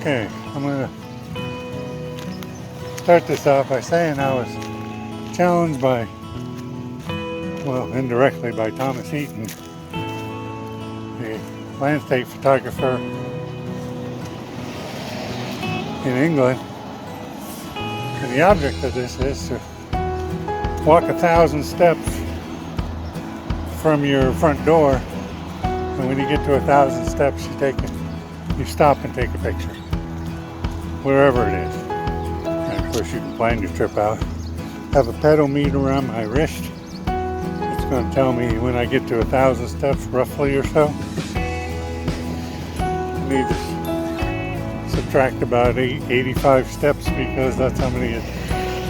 Okay, I'm going to start this off by saying I was challenged by, well, indirectly by Thomas Heaton, a landscape photographer in England. And the object of this is to walk 1,000 steps from your front door, and when you get to 1,000 steps, you stop and take a picture, wherever it is. And of course, you can plan your trip out. I have a pedometer on my wrist. It's going to tell me when I get to 1,000 steps, roughly or so. I need to subtract about 85 steps because that's how many it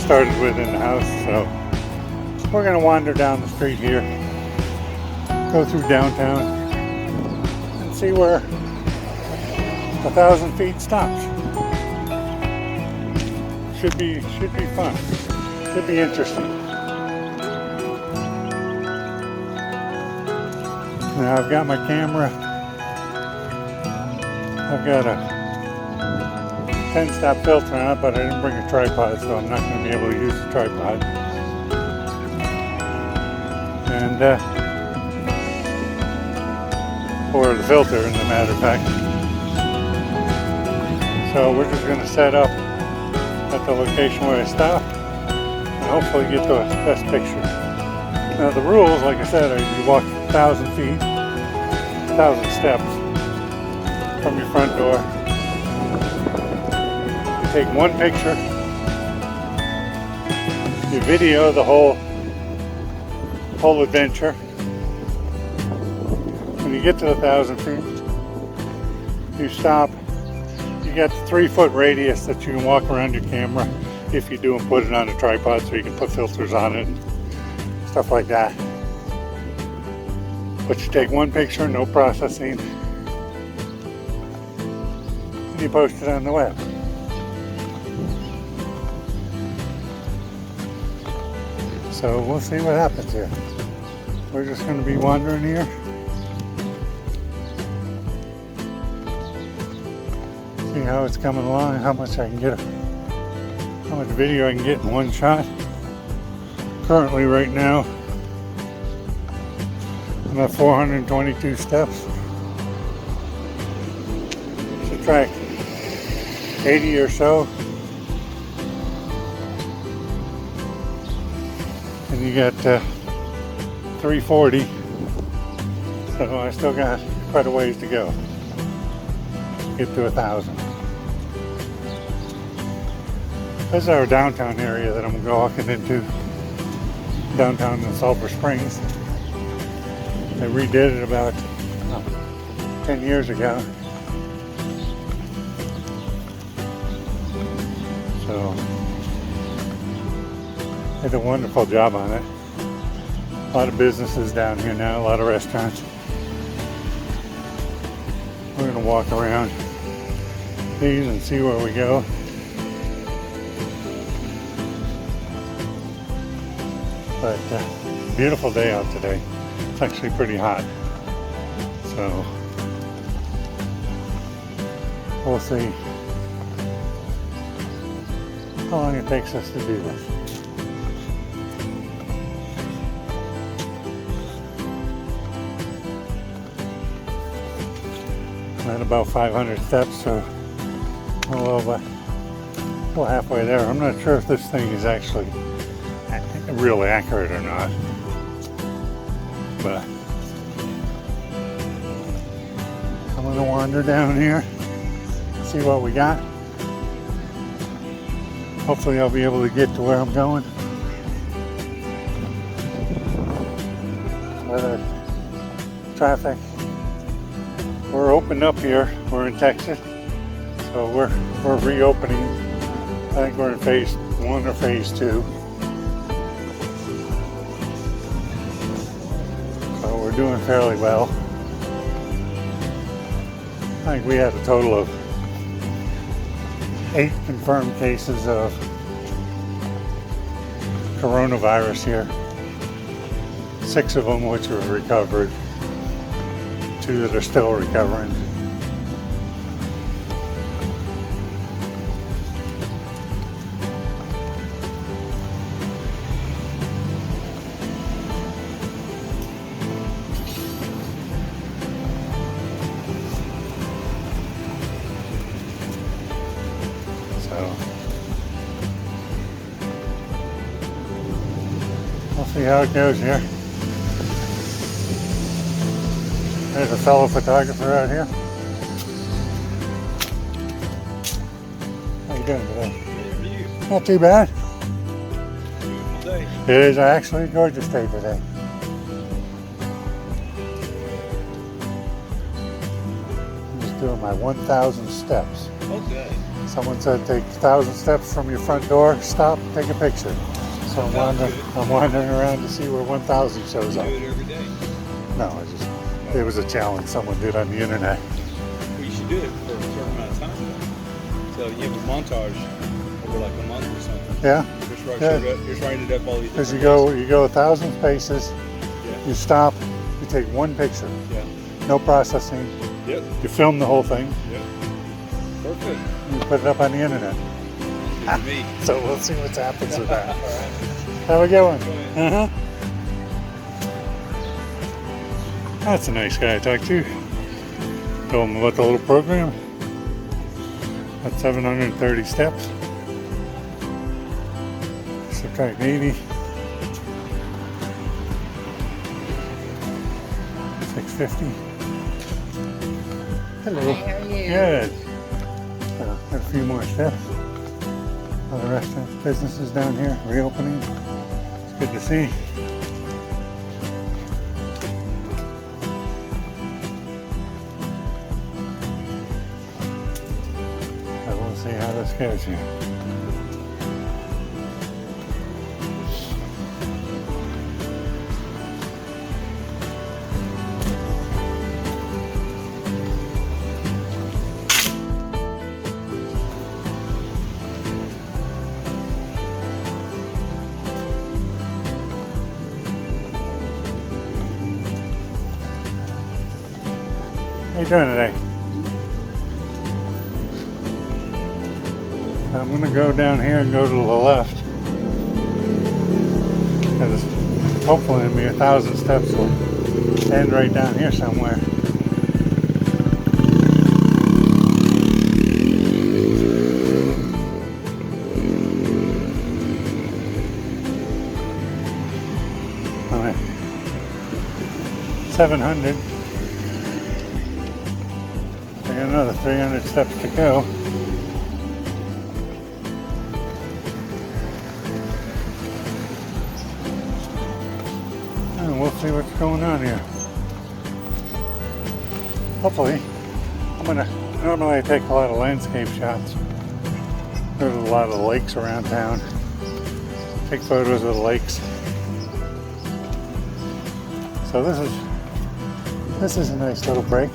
started with in the house. So we're going to wander down the street here, go through downtown, and see where 1,000 feet stops. Should be fun. Should be interesting. Now I've got my camera. I've got a 10-stop filter on it, but I didn't bring a tripod, so I'm not going to be able to use the tripod. And or the filter, as a matter of fact. So we're just going to set up at the location where I stop and hopefully get the best picture. Now the rules, like I said, are you walk 1,000 feet, 1,000 steps from your front door. You take one picture. You video the whole adventure. When you get to 1,000 feet, you stop. You got the 3-foot radius that you can walk around your camera if you do, and put it on a tripod so you can put filters on it and stuff like that. But you take one picture, no processing, and you post it on the web. So we'll see what happens here. We're just going to be wandering here. See how it's coming along, how much I can get, how much video I can get in one shot. Currently, right now, I'm at 422 steps. Subtract 80 or so, and you got 340. So I still got quite a ways to go. Get to 1,000. This is our downtown area that I'm walking into. Downtown in Sulphur Springs. They redid it about 10 years ago. So they did a wonderful job on it. A lot of businesses down here now, a lot of restaurants. We're going to walk around these and see where we go. But beautiful day out today. It's actually pretty hot. So we'll see how long it takes us to do this. I'm at about 500 steps, so we're halfway there. I'm not sure if this thing is actually really accurate or not, but I'm going to wander down here, see what we got. Hopefully I'll be able to get to where I'm going. Traffic. We're open up here. We're in Texas, so we're reopening. I think we're in phase 1 or phase 2. So we're doing fairly well. I think we had a total of 8 confirmed cases of coronavirus here. 6 of them which were recovered. 2 that are still recovering. see how it goes here. There's a fellow photographer out here. How you doing today? How are you? Not too bad. Beautiful day. It is actually a gorgeous day today. I'm just doing my 1,000 steps. Okay. Someone said take 1,000 steps from your front door, stop, take a picture. So I'm wandering around to see where 1,000 shows You up. do it every day. No, it was a challenge someone did on the internet. Well, you should do it for a certain amount of time, though. So you have a montage over like a month or something. Yeah, Just writing it up all these because different you go 1,000 paces, days. Yeah. you stop, you take one picture, Yeah. no processing, Yep. you film the whole thing, Yep. Perfect. and you put it up on the internet. Good to me. So we'll see what happens with that. All right. Have a good one. Go ahead. That's a nice guy I talked to. Told him about the little program. That's 730 steps. Subtract 80. 650. Hello. Hi, how are you? Good. Got a few more steps. Other restaurants, businesses down here reopening. It's good to see. So we'll see how this goes here. How you doing today? I'm going to go down here and go to the left. Because hopefully maybe 1,000 steps will end right down here somewhere. All right. 700. I got another 300 steps to go. And we'll see what's going on here. Hopefully, normally I take a lot of landscape shots. There's a lot of lakes around town. Take photos of the lakes. So this is a nice little break.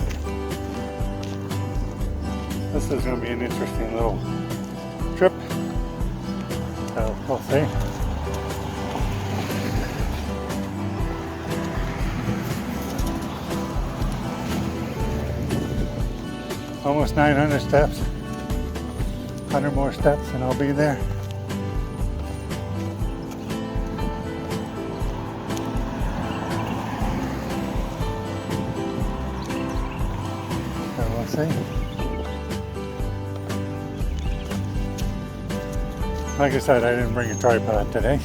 This is going to be an interesting little trip. So we'll see. Almost 900 steps. 100 more steps and I'll be there. So we'll see. Like I said, I didn't bring a tripod today.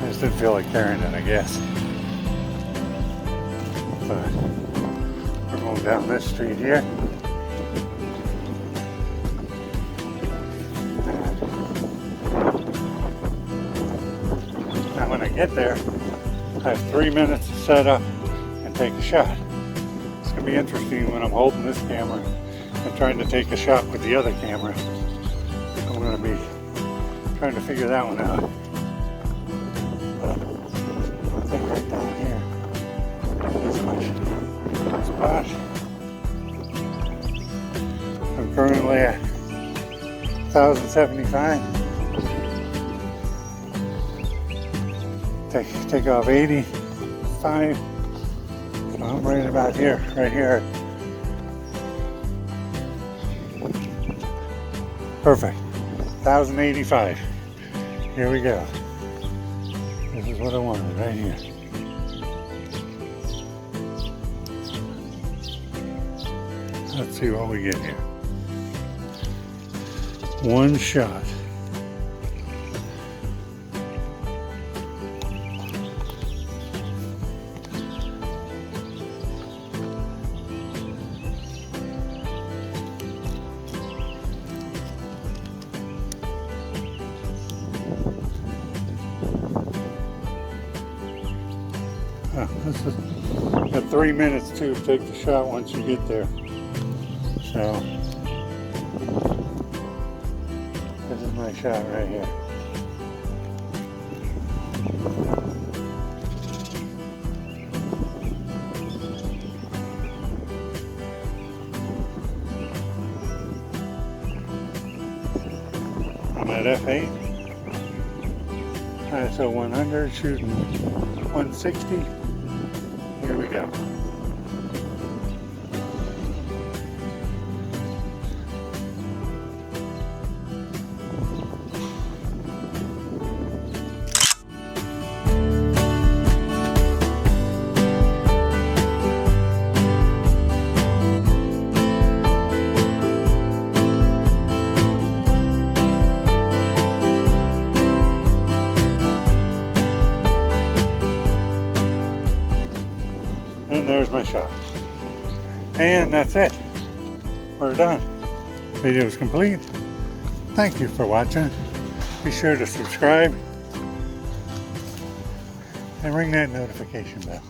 I just didn't feel like carrying it, I guess. But we're going down this street here. Now when I get there, I have 3 minutes to set up and take a shot. It's going to be interesting when I'm holding this camera and trying to take a shot with the other camera. I'm going to be trying to figure that one out. But I think right down here is my spot. I'm currently at 1,075. Take off 85. So I'm right about here, right here. Perfect. 1,085. Here we go. This is what I wanted right here. Let's see what we get here. One shot. This is got 3 minutes to take the shot once you get there. So this is my shot right here. I'm at f8, ISO 100, shooting 160. Here we go. And there's my shot. And that's it. We're done. Video is complete. Thank you for watching. Be sure to subscribe and ring that notification bell.